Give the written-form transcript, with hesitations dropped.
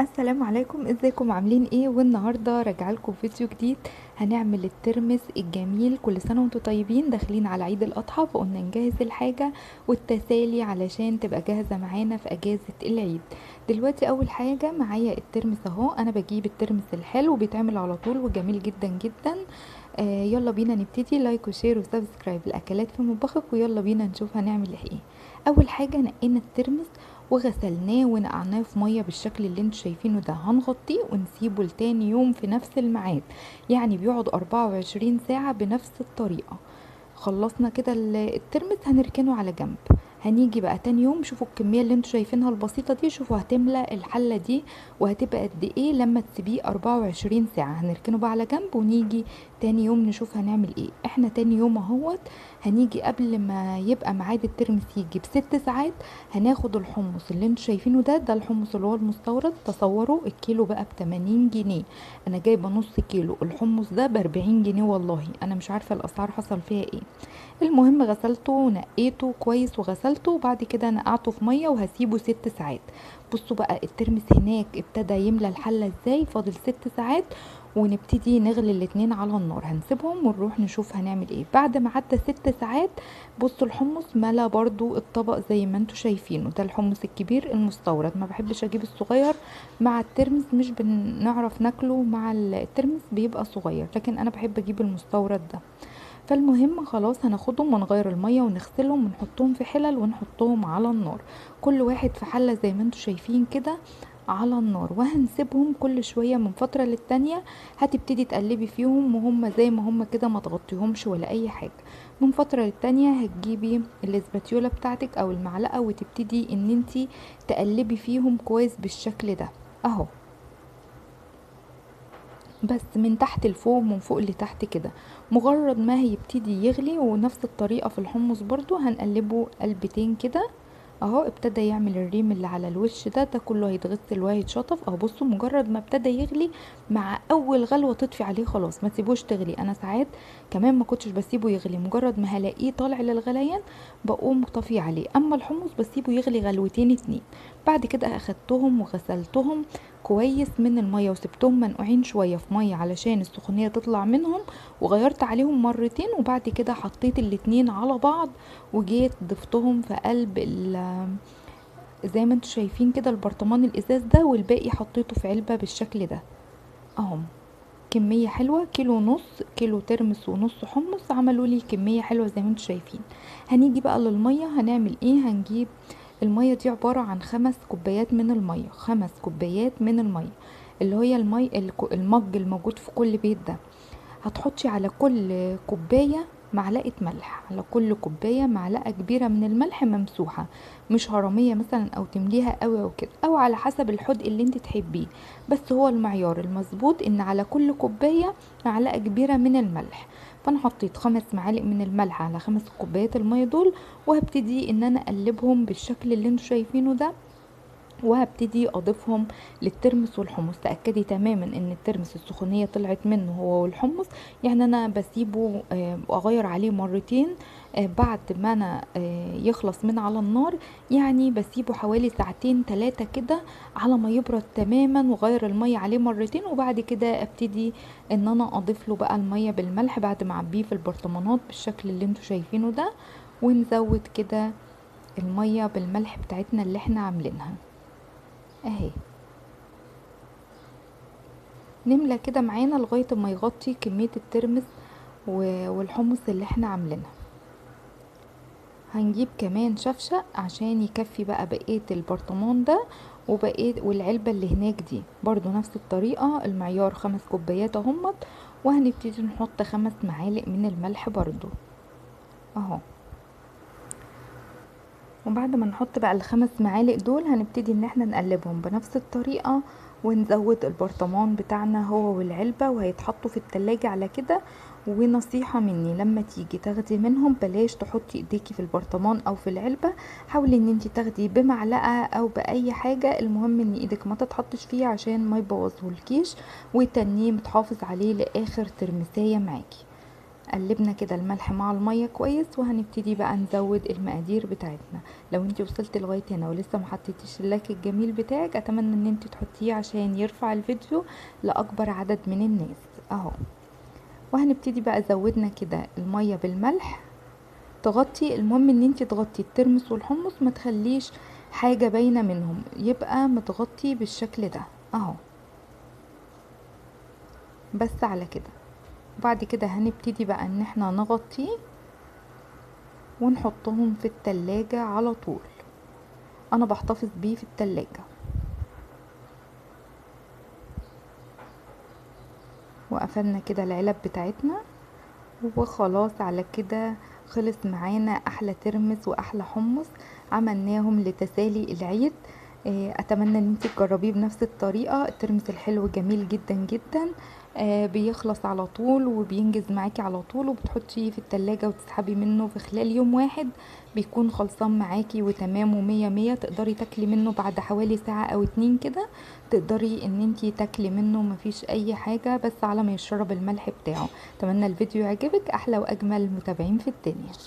السلام عليكم، ازيكم عاملين ايه؟ والنهارده راجعه لكم فيديو جديد. هنعمل الترمس الجميل. كل سنه وانتم طيبين، داخلين على عيد الاضحى فقلنا نجهز الحاجه والتسالي علشان تبقى جاهزه معانا في اجازه العيد. دلوقتي اول حاجه معايا الترمس اهو. انا بجيب الترمس الحلو بيتعمل على طول وجميل جدا جدا. يلا بينا نبتدي. لايك وشير وسبسكرايب الاكلات في مطبخك، ويلا بينا نشوف هنعمل ايه. اول حاجه نقينا الترمس وغسلناه ونقعناه في ميه بالشكل اللي انتوا شايفينه ده. هنغطيه ونسيبه لتاني يوم في نفس الميعاد، يعني بيقعد 24 ساعة بنفس الطريقة. خلصنا كده الترمس هنركنه على جنب. هنيجي بقى تاني يوم، شوفوا الكمية اللي انتوا شايفينها البسيطة دي، شوفوا هتملى الحلة دي وهتبقى قد ايه لما تسيبيه 24 ساعة. هنركنه بقى على جنب ونيجي تاني يوم نشوف هنعمل ايه. احنا تاني يوم اهوت هنيجي قبل ما يبقى ميعاد الترمس يجي ب6 ساعات. هناخد الحمص اللي انتوا شايفينه ده الحمص اللي هو المستورد. تصوروا الكيلو بقى ب80 جنيه. انا جايبه نص كيلو. الحمص ده ب40 جنيه، والله انا مش عارفه الاسعار حصل فيها ايه. المهم غسلته ونقيته كويس وغسلته، وبعد كده نقعته في ميه وهسيبه 6 ساعات. بصوا بقى الترمس هناك ابتدى يملى الحله ازاي. فاضل 6 ساعات ونبتدي نغلي الاتنين على النار. هنسيبهم ونروح نشوف هنعمل ايه بعد ما عدى 6 ساعات. بصوا الحمص ملا برضو الطبق زي ما انتوا شايفينه. ده الحمص الكبير المستورد، ما بحبش اجيب الصغير مع الترمس، مش بنعرف ناكله مع الترمس بيبقى صغير، لكن انا بحب اجيب المستورد ده. فالمهم خلاص هناخدهم ونغير المية ونغسلهم ونحطهم في حلل ونحطهم على النار. كل واحد في حلة زي ما انتوا شايفين كده على النار، وهنسيبهم كل شوية من فترة للتانية. هتبتدي تقلبي فيهم وهم زي ما هم كده، ما تغطيهمش ولا اي حاجة. من فترة للتانية هتجيبي الاسباتيولا بتاعتك او المعلقة وتبتدي ان انتي تقلبي فيهم كويس بالشكل ده اهو. بس من تحت لفوق، من فوق لتحت كده. مجرد ما هيبتدي يغلي، ونفس الطريقة في الحمص برضو هنقلبه قلبتين كده اهو. ابتدى يعمل الريم اللي على الوش ده كله هيتغسل وهيتشطف اهو. بصوا مجرد ما ابتدى يغلي، مع اول غلوة تطفي عليه خلاص، ما تسيبوش تغلي. انا ساعات كمان ما كنتش بسيبه يغلي، مجرد ما هلاقيه طالع للغليان بقوم طفي عليه. اما الحمص بسيبه يغلي غلوتين اتنين. بعد كده اخدتهم وغسلتهم كويس من المية وسبتهم منقوعين شوية في مية علشان السخونية تطلع منهم، وغيرت عليهم مرتين. وبعد كده حطيت الاتنين على بعض وجيت ضفتهم في قلب زي ما انتوا شايفين كده البرطمان الازاز ده، والباقي حطيته في علبة بالشكل ده اهم. كمية حلوة، كيلو ونص، كيلو ترمس ونص حمص عملوا لي كمية حلوة زي ما انتوا شايفين. هنيجي بقى للمية. هنعمل ايه؟ هنجيب المية دي عبارة عن 5 كوبايات من المية. 5 كوبايات من المية اللي هي المج الموجود في كل بيت ده. هتحطي على كل كوباية معلقة ملح، على كل كوباية معلقة كبيرة من الملح ممسوحة، مش هرمية مثلا او تمليها قوي او كده، او على حسب الحدق اللي انت تحبيه. بس هو المعيار المظبوط ان على كل كوباية معلقة كبيرة من الملح. فانا حطيت 5 معالق من الملح على 5 كوبايات المية دول، وهبتدي ان انا اقلبهم بالشكل اللي انتوا شايفينه ده، وهبتدي اضيفهم للترمس والحمص. تاكدي تماما ان الترمس السخونيه طلعت منه هو والحمص. يعني انا بسيبه اغير عليه مرتين بعد ما انا يخلص من على النار. يعني بسيبه حوالي ساعتين 3 كده على ما يبرد تماما، وغير المية عليه مرتين. وبعد كده ابتدي ان انا اضيف له بقى المية بالملح بعد ما اعبيه في البرطمانات بالشكل اللي انتوا شايفينه ده. ونزود كده المية بالملح بتاعتنا اللي احنا عاملينها اهي. نملى كده معانا لغاية ما يغطي كمية الترمس والحمص اللي احنا عاملينها. هنجيب كمان شفشق عشان يكفي بقى بقية البرطمان ده وبقية والعلبة اللي هناك دي برضو نفس الطريقة. المعيار 5 كوبايات اهمت. وهنبتدي نحط 5 معالق من الملح برضو اهو. وبعد ما نحط بقى ال5 معالق دول هنبتدي ان احنا نقلبهم بنفس الطريقة، ونزود البرطمان بتاعنا هو والعلبة، وهيتحطوا في التلاجة على كده. ونصيحة مني، لما تيجي تاخدي منهم بلاش تحطي ايديكي في البرطمان او في العلبة. حاولي ان انتي تاخدي بمعلقة او باي حاجة، المهم ان ايدك ما تتحطش فيه عشان ما يبوظهولكيش، وتنيه متحافظ عليه لاخر ترمساية معاكي قلبنا كده الملح مع المية كويس، وهنبتدي بقى نزود المقادير بتاعتنا. لو انتي وصلت لغاية هنا ولسه ما حطيتيش اللايك الجميل بتاعك، اتمنى ان انتي تحطيه عشان يرفع الفيديو لاكبر عدد من الناس اهو. وهنبتدي بقى زودنا كده المية بالملح، تغطي. المهم ان انتي تغطي الترمس والحمص، ما تخليش حاجة باينة منهم، يبقى متغطي بالشكل ده اهو، بس على كده. وبعد كده هنبتدي بقى ان احنا نغطيه ونحطهم في التلاجة على طول. انا بحتفظ بيه في التلاجة. وقفلنا كده العلب بتاعتنا، وخلاص على كده خلص معانا احلى ترمس واحلى حمص عملناهم لتسالي العيد. اتمنى ان انتي تجربيه بنفس الطريقة. الترمس الحلو جميل جدا جدا، بيخلص على طول وبينجز معاكي على طول، وبتحطيه في التلاجة وتسحبي منه في خلال يوم واحد بيكون خلصان معاكي وتمام ومية مية. تقدري تاكلي منه بعد حوالي ساعة او اتنين كده، تقدري ان انتي تاكلي منه مفيش اي حاجة، بس على ما يشرب الملح بتاعه. اتمنى الفيديو يعجبك. احلى واجمل متابعين في الدنيا.